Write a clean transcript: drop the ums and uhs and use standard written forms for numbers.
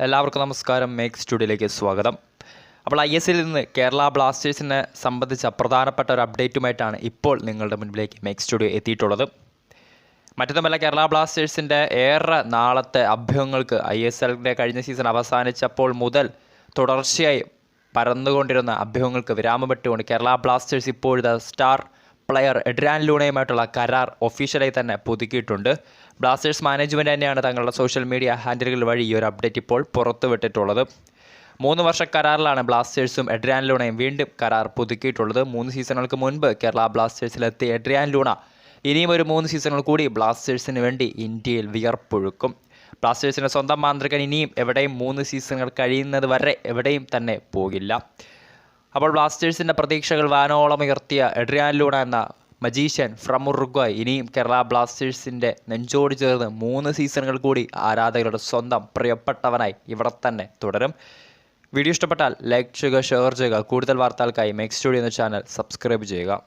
എല്ലാവർക്കും നമസ്കാരം. മേക്ക് സ്റ്റുഡിയോയിലേക്ക് സ്വാഗതം. അപ്പോൾ ISL നിന്ന് കേരള ബ്ലാസ്റ്റേഴ്സിനെ സംബന്ധിച്ച പ്രധാനപ്പെട്ട ഒരു അപ്ഡേറ്റുമായിട്ടാണ് ഇപ്പോൾ നിങ്ങളുടെ മുൻപിലേക്ക് മേക്ക് സ്റ്റുഡിയോ എത്തിയിട്ടുള്ളത്. മറ്റൊന്നുമല്ല, കേരള ബ്ലാസ്റ്റേഴ്സിൻ്റെ ഏറെ നാളത്തെ അഭ്യൂഹങ്ങൾക്ക് ISLൻ്റെ കഴിഞ്ഞ സീസൺ അവസാനിച്ചപ്പോൾ മുതൽ തുടർച്ചയായി പരന്നുകൊണ്ടിരുന്ന അഭ്യൂഹങ്ങൾക്ക് വിരാമമിട്ടുകൊണ്ട് കേരള ബ്ലാസ്റ്റേഴ്സ് ഇപ്പോഴത്തെ സ്റ്റാർ പ്ലെയർ എഡ്രിയാൻ ലൂണയുമായിട്ടുള്ള കരാർ ഒഫീഷ്യലായി തന്നെ പുതുക്കിയിട്ടുണ്ട്. ബ്ലാസ്റ്റേഴ്സ് മാനേജ്മെൻറ്റ് തന്നെയാണ് തങ്ങളുടെ സോഷ്യൽ മീഡിയ ഹാൻഡിലുകൾ വഴി ഈ ഒരു അപ്ഡേറ്റ് ഇപ്പോൾ പുറത്തുവിട്ടിട്ടുള്ളത്. 3 വർഷ കരാറിലാണ് ബ്ലാസ്റ്റേഴ്സും എഡ്രിയാൻ ലൂണയും വീണ്ടും കരാർ പുതുക്കിയിട്ടുള്ളത്. 3 സീസണുകൾക്ക് മുൻപ് കേരള ബ്ലാസ്റ്റേഴ്സിലെത്തിയ എഡ്രിയാൻ ലൂണ ഇനിയും ഒരു 3 സീസണുകൾ കൂടി ബ്ലാസ്റ്റേഴ്സിന് വേണ്ടി ഇന്ത്യയിൽ വിയർപ്പൊഴുക്കും. ബ്ലാസ്റ്റേഴ്സിൻ്റെ സ്വന്തം മാന്ത്രികൻ ഇനിയും എവിടെയും 3 സീസണുകൾ കഴിയുന്നത് വരെ എവിടെയും തന്നെ പോകില്ല. അപ്പോൾ ബ്ലാസ്റ്റേഴ്സിൻ്റെ പ്രതീക്ഷകൾ വാനോളം ഉയർത്തിയ എഡ്രിയാൻ ലൂണ എന്ന മജീഷ്യൻ ഫ്രം ഉറുഗ്വായ് ഇനിയും കേരള ബ്ലാസ്റ്റേഴ്സിൻ്റെ നെഞ്ചോട് ചേർന്ന് 3 സീസണുകൾ കൂടി ആരാധകരുടെ സ്വന്തം പ്രിയപ്പെട്ടവനായി ഇവിടെ തന്നെ തുടരും. വീഡിയോ ഇഷ്ടപ്പെട്ടാൽ ലൈക്ക് ചെയ്യുക, ഷെയർ ചെയ്യുക. കൂടുതൽ വാർത്തകൾക്കായി മേക്ക് സ്റ്റുഡിയോ എന്ന ചാനൽ സബ്സ്ക്രൈബ് ചെയ്യുക.